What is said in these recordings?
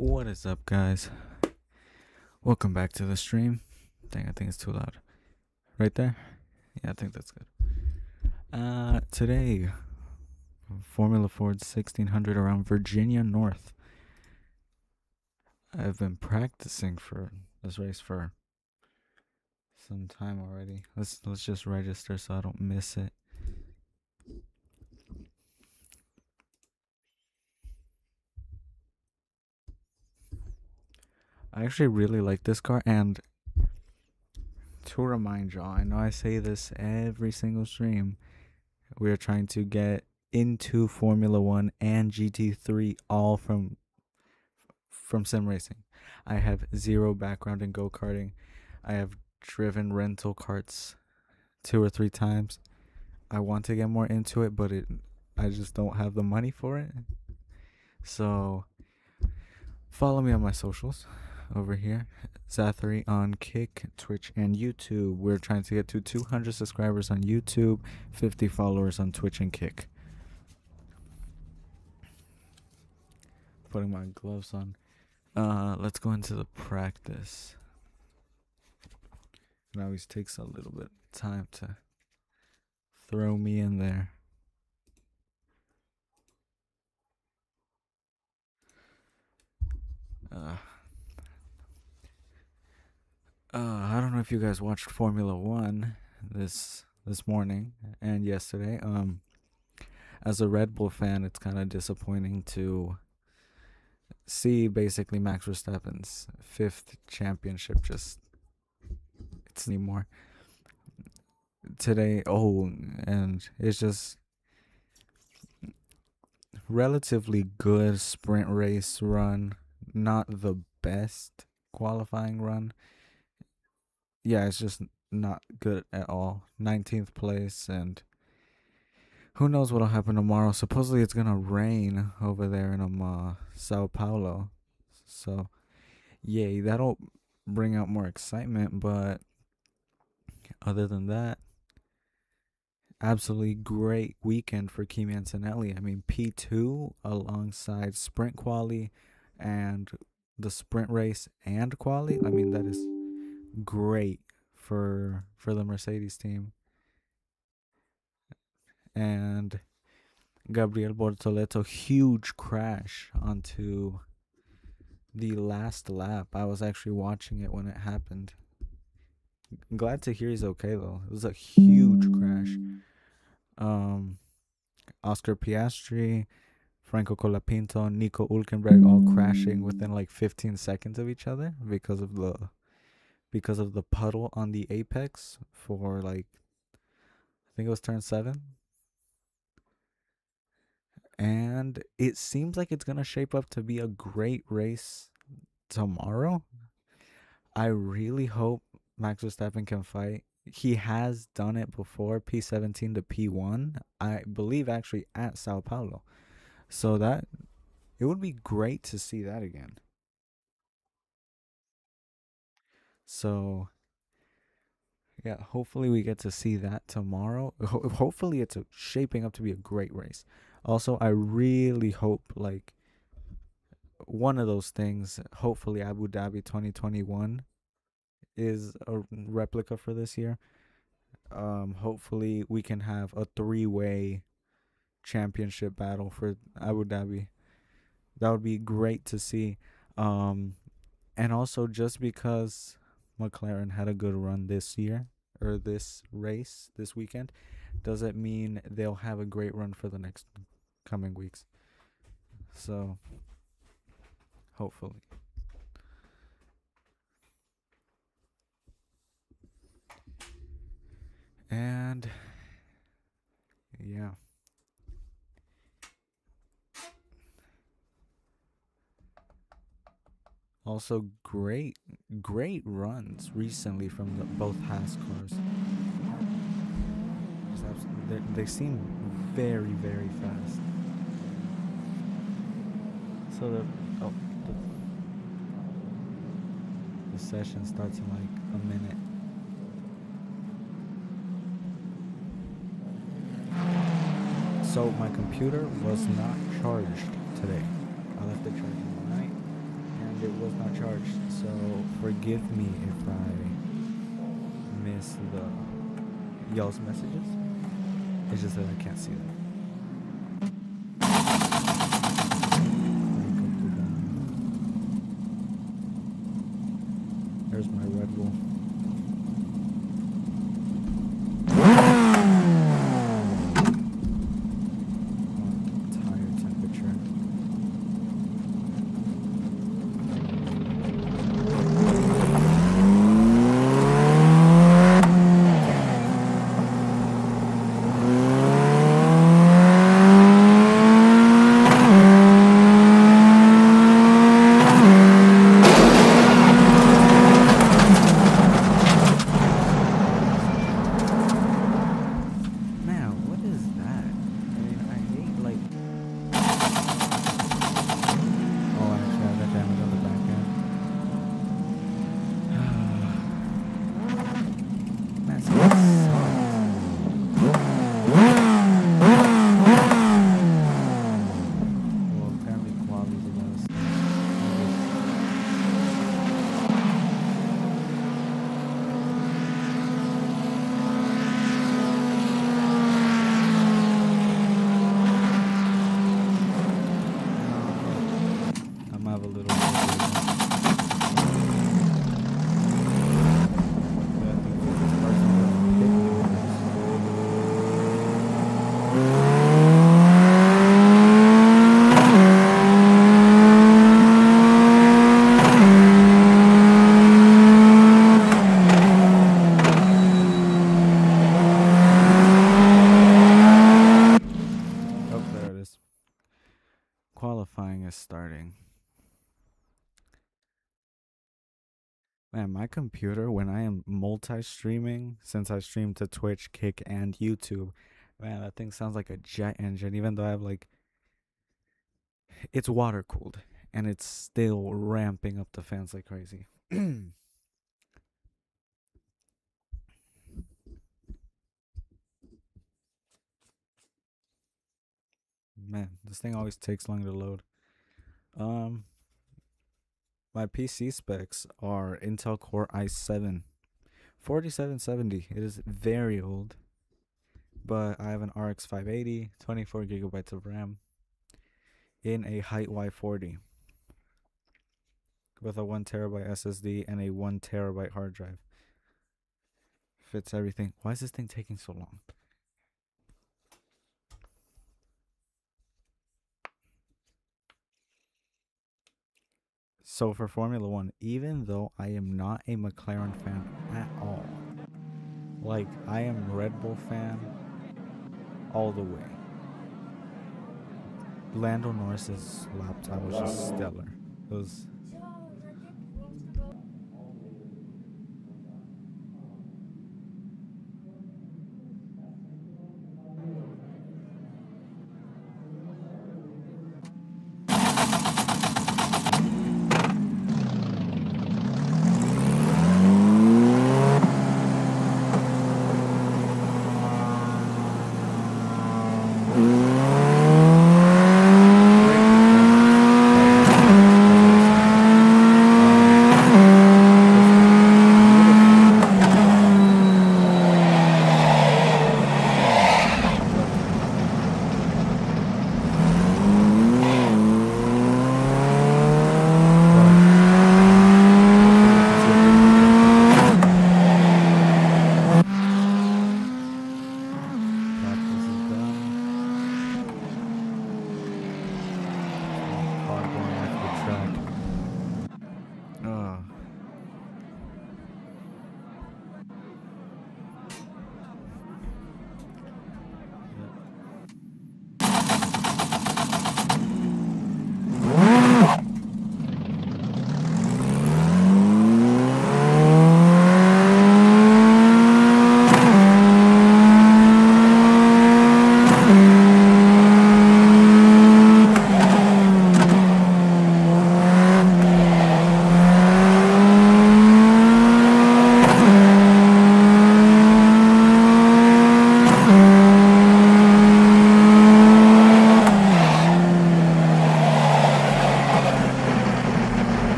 What is up, guys? Welcome back to the stream. Dang, I think it's too loud. Right there? Yeah, I think that's good. Today, Formula Ford 1600 around Virginia North. I've been practicing for this race for some time already. Let's just register so I don't miss it. I actually really like this car, and to remind y'all, I know I say this every single stream, we are trying to get into Formula One and GT3 all from sim racing. I have zero background in go karting. I have driven rental carts 2 or 3 times. I want to get more into it, but I just don't have the money for it. So follow me on my socials over here. Zathary on Kick, Twitch, and YouTube. We're trying to get to 200 subscribers on YouTube, 50 followers on Twitch and Kick. Putting my gloves on. Let's go into the practice. It always takes a little bit of time to throw me in there. I don't know if you guys watched Formula One this morning and yesterday. As a Red Bull fan, it's kind of disappointing to see basically Max Verstappen's 5th championship just it's anymore today. And it's just relatively good sprint race run, not the best qualifying run. Yeah, it's just not good at all. 19th place, and who knows what'll happen tomorrow. Supposedly it's gonna rain over there in Sao Paulo, so yay, that'll bring out more excitement. But other than that, absolutely great weekend for Kimi Antonelli. I mean, P2 alongside sprint quali and the sprint race and quali. I mean, that is great for the Mercedes team. And Gabriel Bortoleto, huge crash onto the last lap. I was actually watching it when it happened. I'm glad to hear he's okay though. It was a huge crash. Oscar Piastri, Franco Colapinto, Nico Hülkenberg all crashing within like 15 seconds of each other because of the puddle on the apex for like, I think it was turn 7. And it seems like it's going to shape up to be a great race tomorrow. I really hope Max Verstappen can fight. He has done it before, P17 to P1, I believe actually at Sao Paulo. So that it would be great to see that again. So yeah, hopefully we get to see that tomorrow. Hopefully it's shaping up to be a great race. Also, I really hope like one of those things, hopefully Abu Dhabi 2021 is a replica for this year. Hopefully we can have a 3-way championship battle for Abu Dhabi. That would be great to see. And also just because McLaren had a good run this year or this race this weekend doesn't mean they'll have a great run for the next coming weeks. So hopefully. And yeah. Also great runs recently from both Haas cars. They seem very, very fast. So the session starts in like a minute. So my computer was not charged today. I left it charging all night. and it was not charged. So forgive me if I miss the y'all's messages. It's just that I can't see them. There's my Red Bull. Tire temperature. Qualifying is starting. Man, my computer, when I am multi-streaming, since I stream to Twitch, Kick, and YouTube, man, that thing sounds like a jet engine, even though I have it's water cooled, and it's still ramping up the fans like crazy. Man, this thing always takes long to load. My PC specs are Intel Core i7 4770. It is very old, but I have an RX 580, 24 gigabytes of RAM in a height Y40 with a 1 terabyte SSD and a 1 terabyte hard drive. Fits everything. Why is this thing taking so long? So for Formula One, even though I am not a McLaren fan at all, like I am Red Bull fan all the way. Lando Norris's lap time was just stellar. It was.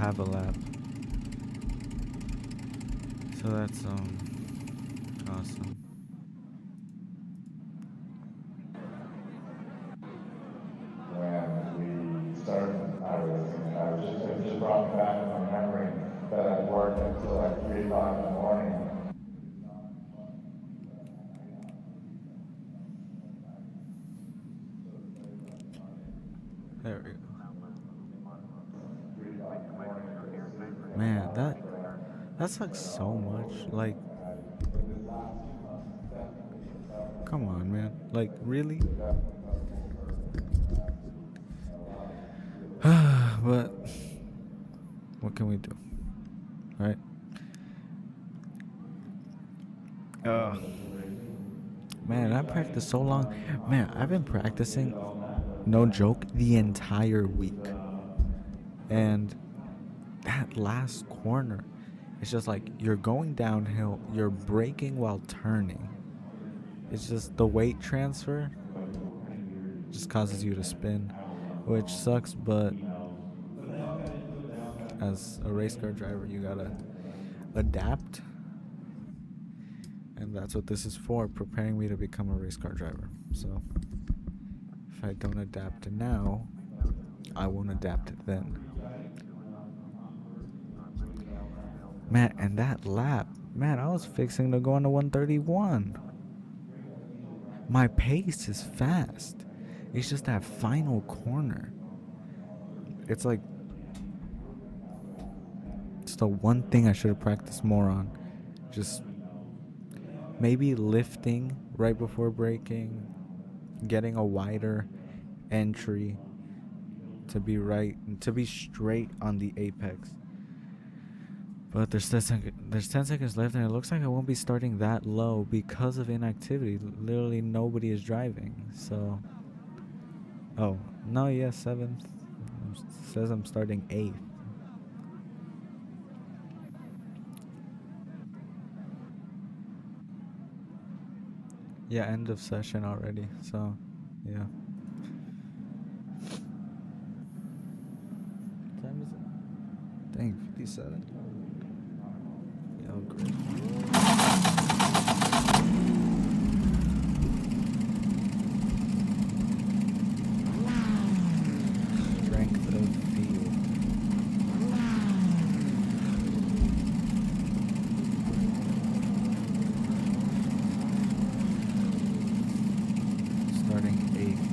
have a lap. So that's awesome. When we started iRacing, it just brought me back to my memory that I worked until like 3 o'clock in the morning. There we go. Man, that sucks so much. Like, come on, man. Like, really? But what can we do? Right? Man, I practiced so long. Man, I've been practicing, no joke, the entire week. And that last corner, it's just like you're going downhill, you're braking while turning. It's just the weight transfer just causes you to spin, which sucks, but as a race car driver, you gotta adapt. And that's what this is for, preparing me to become a race car driver. So if I don't adapt now, I won't adapt then. Man, and that lap, man, I was fixing to go on the 131. My pace is fast. It's just that final corner. It's like, it's the one thing I should have practiced more on. Just maybe lifting right before braking, getting a wider entry to be straight on the apex. But there's 10 seconds left, and it looks like I won't be starting that low because of inactivity. Literally nobody is driving. So, oh no, yeah, 7th. It says I'm starting 8th. Yeah, end of session already. So, yeah. What time is it? Dang, 57. Yeah, great. Strength of field. Starting 8th.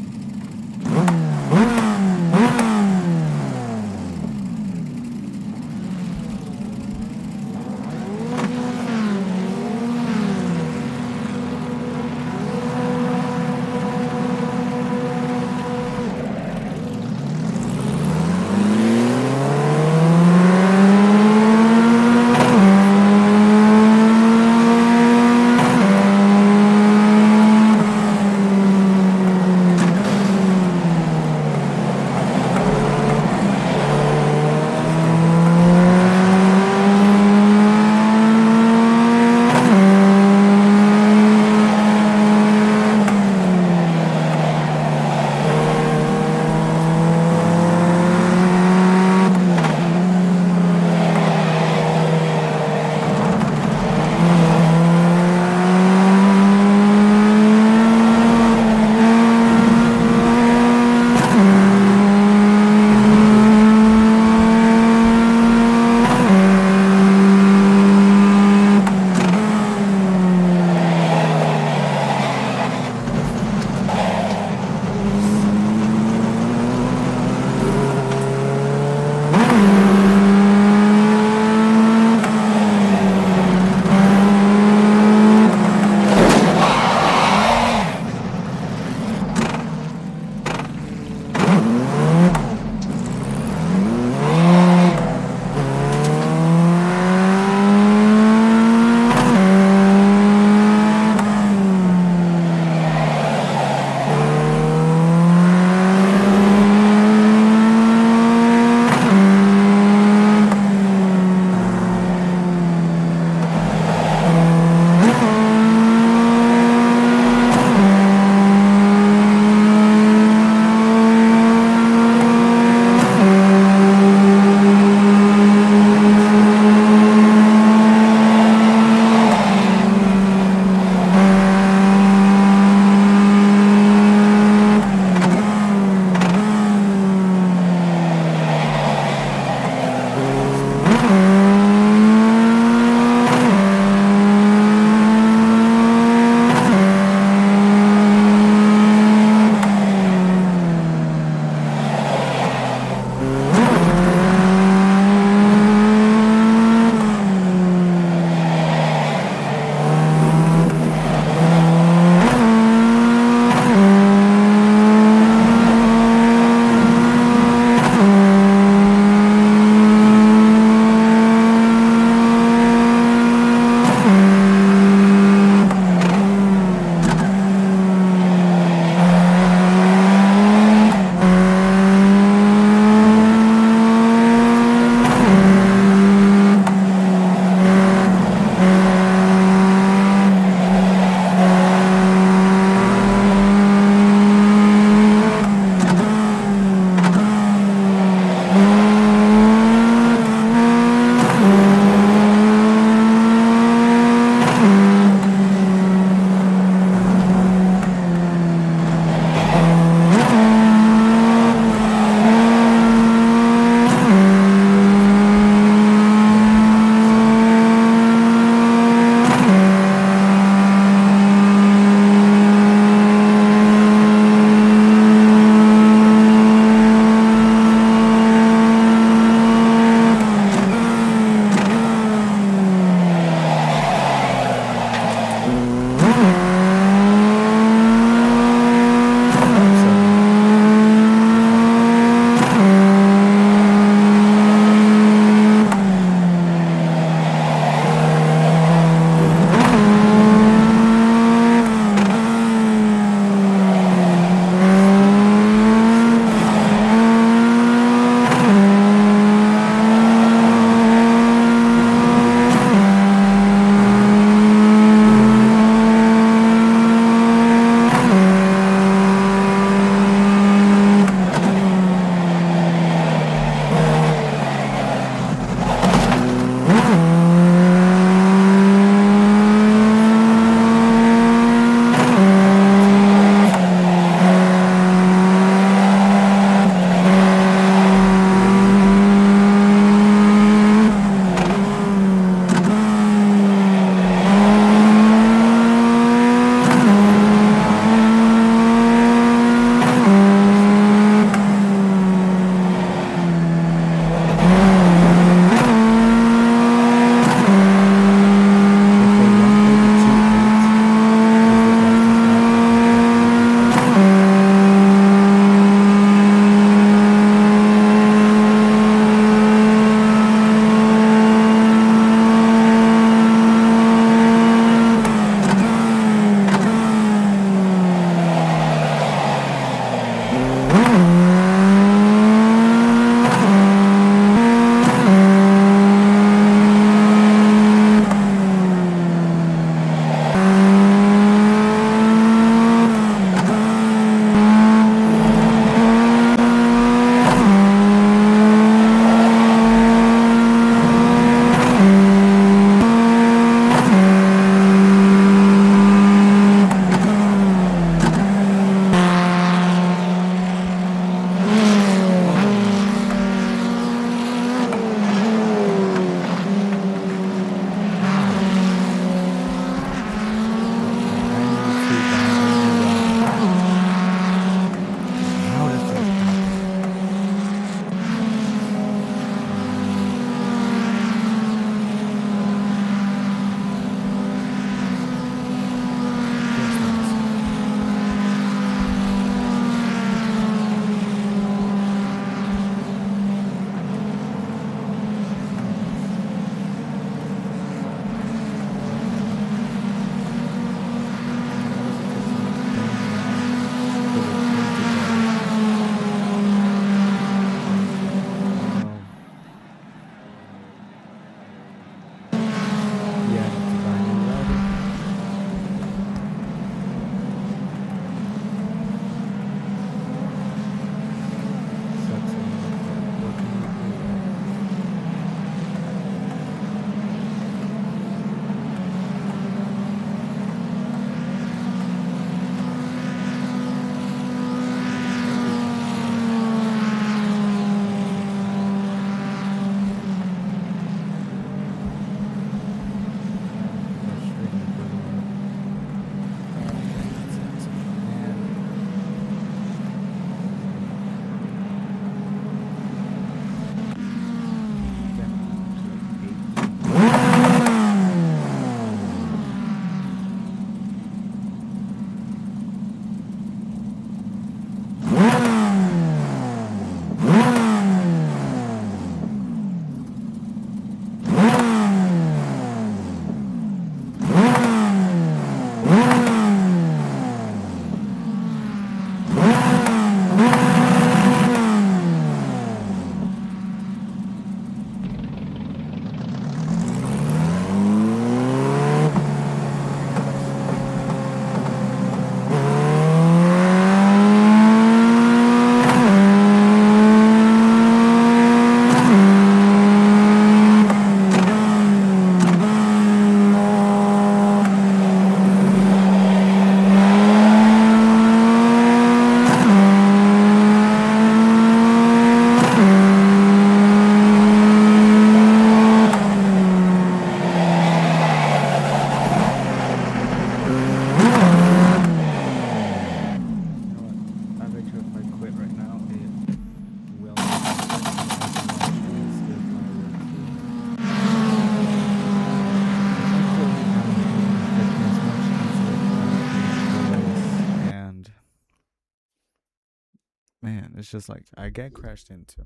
man, it's just like I get crashed into,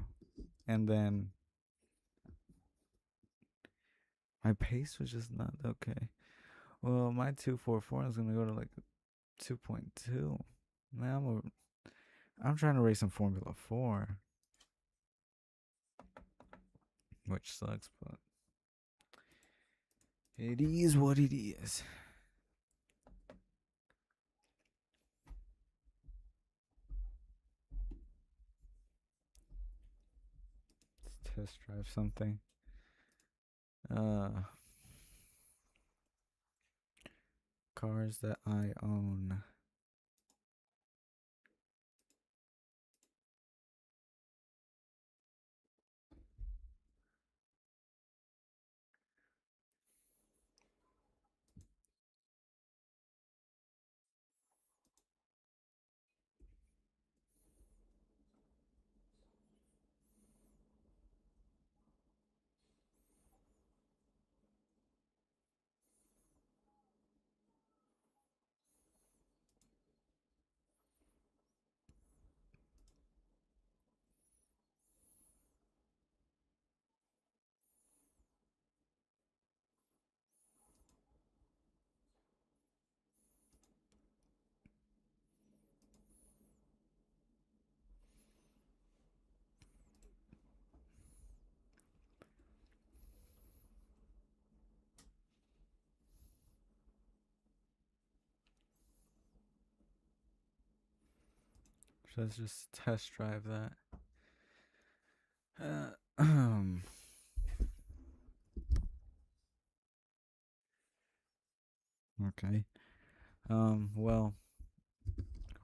and then my pace was just not okay. Well, my 244 is gonna go to like 2.2. Man, I'm trying to race in Formula 4, which sucks, but it is what it is. Let's test drive something. Uh, Cars that I own. Let's just test drive that. Okay. Well,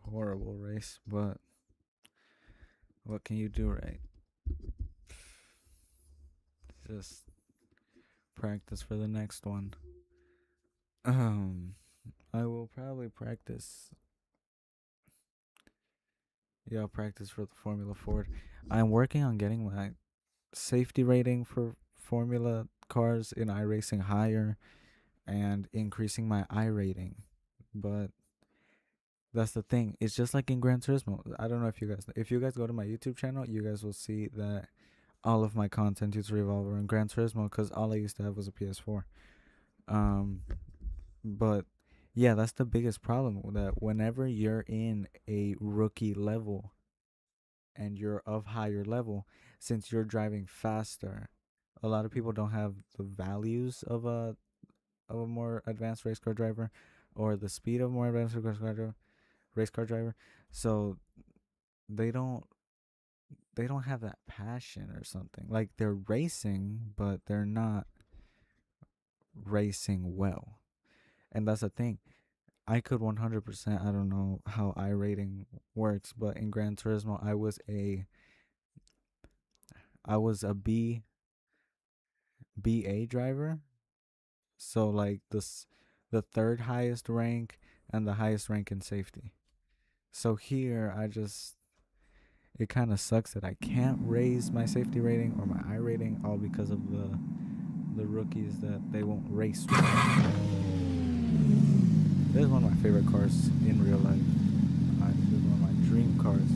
horrible race, but what can you do, right? Just practice for the next one. Um, I will probably practice. Yeah, I'll practice for the Formula Ford. I'm working on getting my safety rating for Formula cars in iRacing higher and increasing my I rating. But that's the thing. It's just like in Gran Turismo. I don't know if you guys go to my YouTube channel, you guys will see that all of my content used to revolve around Gran Turismo because all I used to have was a PS4. Um, but yeah, that's the biggest problem. That whenever you're in a rookie level and you're of higher level, since you're driving faster, a lot of people don't have the values of a more advanced race car driver, or the speed of more advanced race car driver. So they don't they don't have that passion or something. Like they're racing, but they're not racing well. And that's the thing. I could 100%, I don't know how I rating works, but in Gran Turismo I was a BA driver. So like the third highest rank and the highest rank in safety. So here it kind of sucks that I can't raise my safety rating or my I rating all because of the rookies that they won't race well. This is one of my favorite cars in real life. This is one of my dream cars.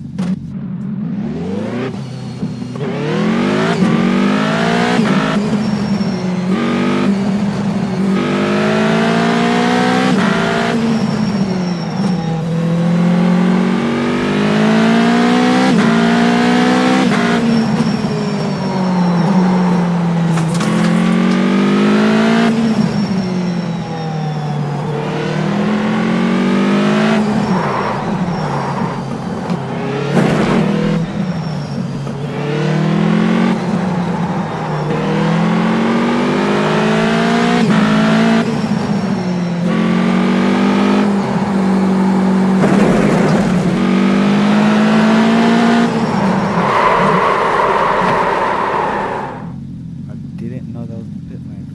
I didn't know that was the pit lane.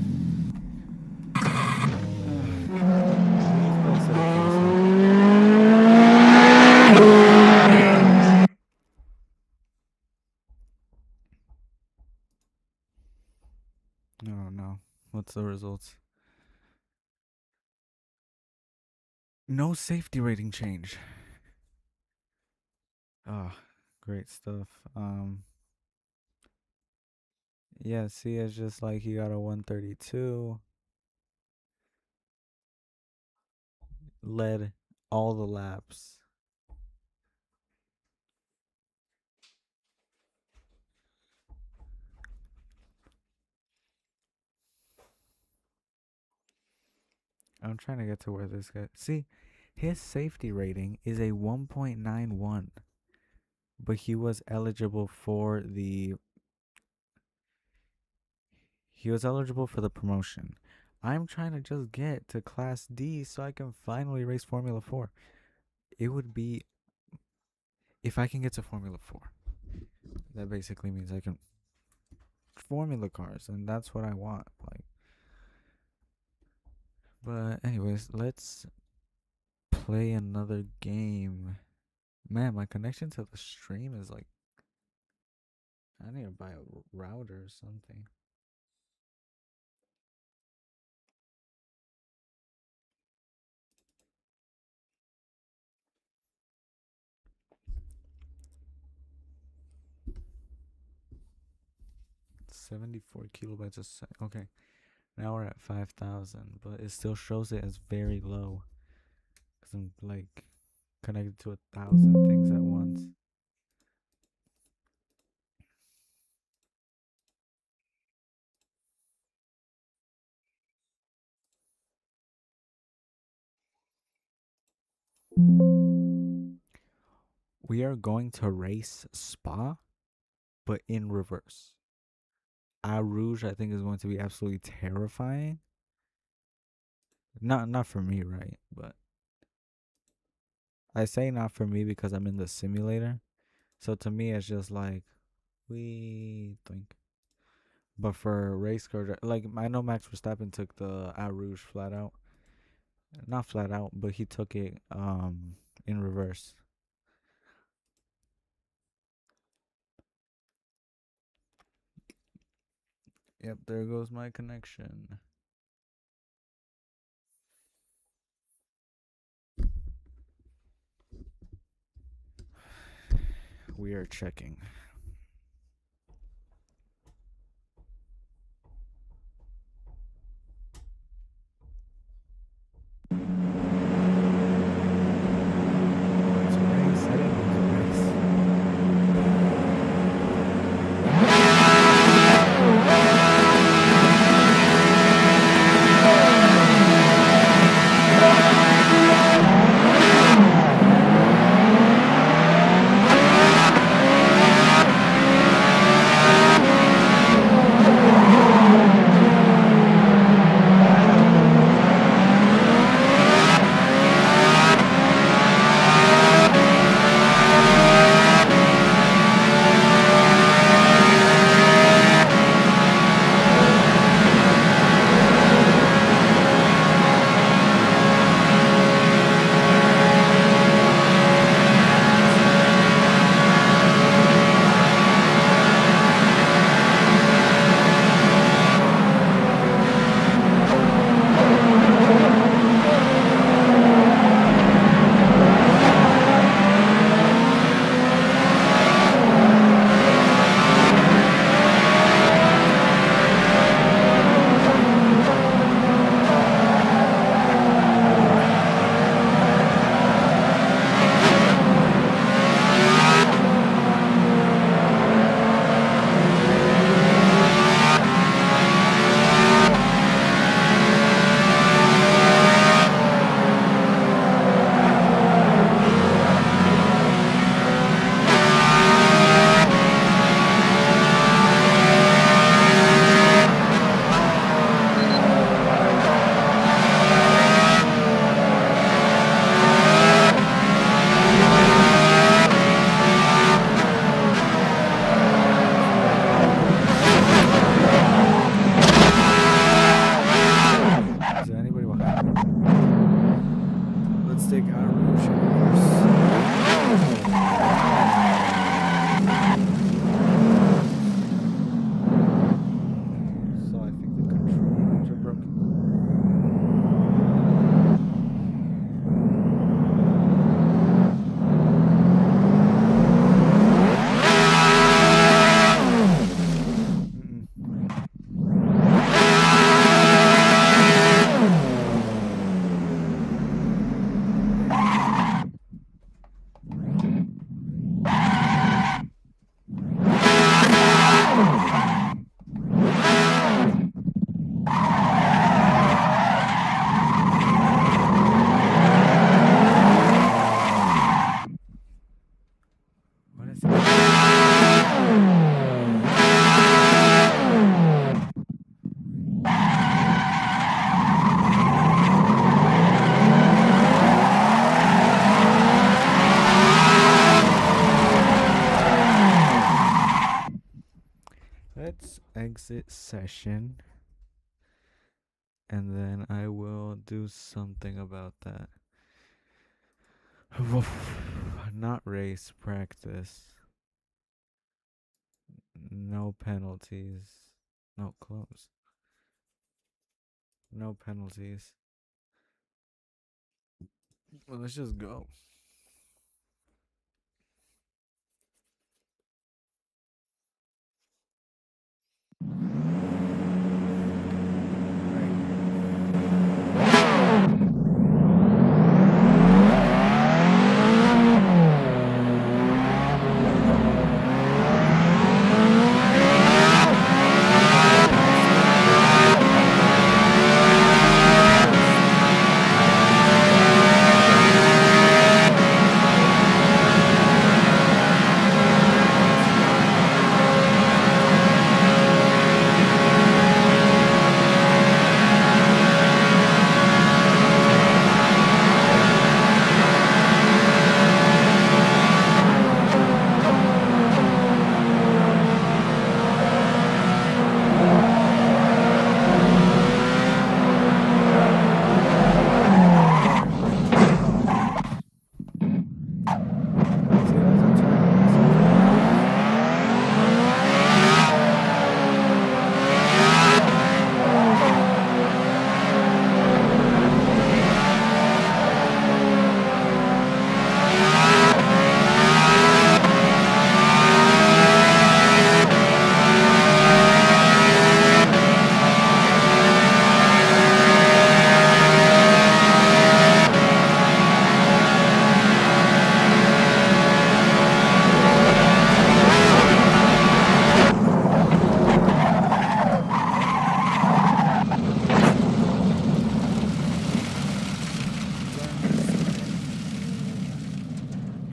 Oh no. What's the results? No safety rating change. Ah, Great stuff. Yeah, see, it's just like he got a 132, led all the laps. I'm trying to get to where this guy. See, his safety rating is a 1.91, but he was eligible for the promotion. I'm trying to just get to Class D so I can finally race Formula 4. It would be if I can get to Formula 4. That basically means I can Formula cars, and that's what I want. Like, but anyways, let's play another game. Man, my connection to the stream is like, I need to buy a router or something. $74 kilobytes a second. Okay, now we're at 5,000, but it still shows it as very low because I'm like connected to 1,000 things at once. We are going to race Spa, but in reverse. Eau Rouge, I think, is going to be absolutely terrifying. Not for me, right? But I say not for me because I'm in the simulator. So to me, it's just like we think. But for race car, like I know Max Verstappen took the Eau Rouge flat out. Not flat out, but he took it in reverse. Yep, there goes my connection. We are checking. It's a race. I didn't know it was a race. exit session, and then I will do something about that. Not race practice. No penalties. No, close. No penalties. Well, let's just go.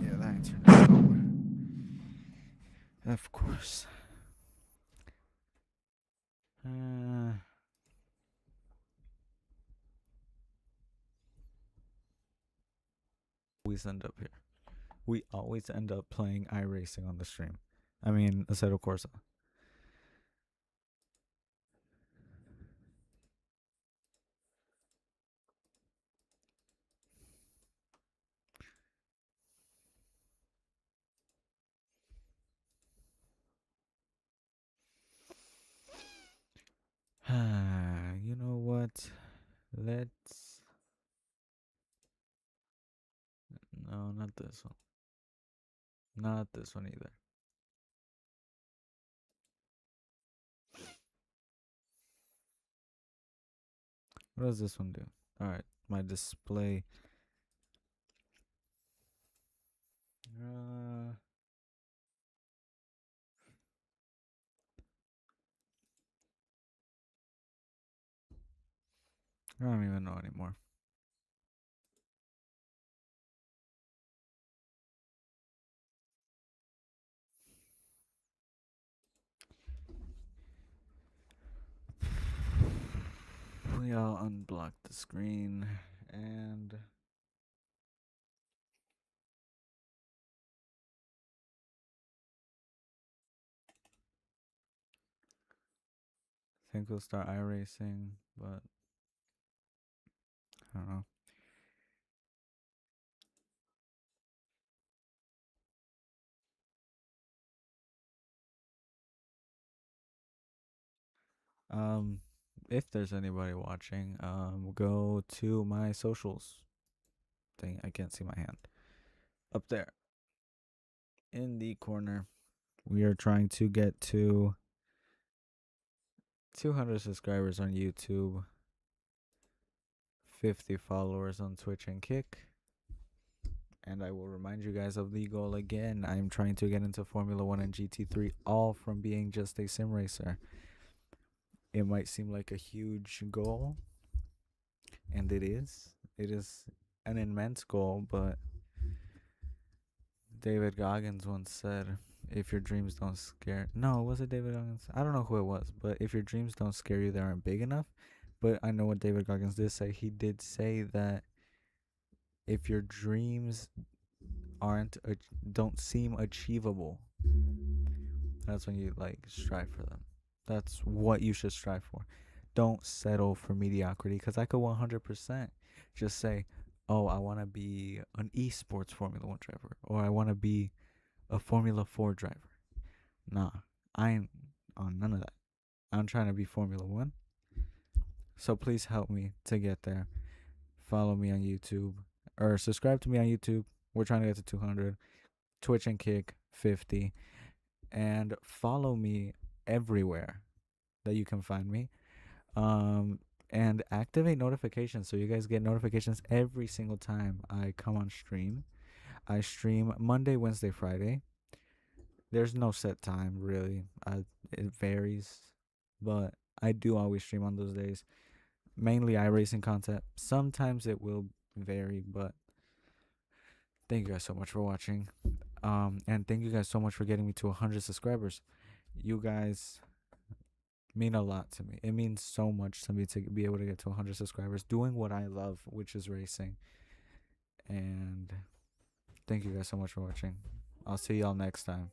Yeah, that ain't turning over. Of course. Always end up here. We always end up playing iRacing on the stream. I mean, Assetto Corsa. You know what? Let's. No, not this one. Not this one either. What does this one do? Alright, my display. I don't even know anymore. I'll unblock the screen and I think we'll start iRacing, but I don't know. If there's anybody watching, go to my socials thing. I can't see my hand. Up there. In the corner. We are trying to get to 200 subscribers on YouTube, 50 followers on Twitch and Kick. And I will remind you guys of the goal again. I'm trying to get into Formula 1 and GT3, all from being just a sim racer. It might seem like a huge goal, and it is. It is an immense goal, but David Goggins once said, if your dreams don't scare... No, was it David Goggins? I don't know who it was, but if your dreams don't scare you, they aren't big enough. But I know what David Goggins did say. He did say that if your dreams don't seem achievable, that's when you like strive for them. That's what you should strive for. Don't settle for mediocrity because I could 100% just say, oh, I want to be an esports Formula One driver or I want to be a Formula 4 driver. Nah, I ain't on none of that. I'm trying to be Formula One. So please help me to get there. Follow me on YouTube or subscribe to me on YouTube. We're trying to get to 200. Twitch and Kick 50. And follow me everywhere that you can find me. And activate notifications so you guys get notifications every single time I come on stream. I stream Monday, Wednesday, Friday. There's no set time really. It varies, but I do always stream on those days. Mainly iRacing content. Sometimes it will vary, but thank you guys so much for watching. And thank you guys so much for getting me to 100 subscribers. You guys mean a lot to me. It means so much to me to be able to get to 100 subscribers doing what I love, which is racing. And thank you guys so much for watching. I'll see y'all next time.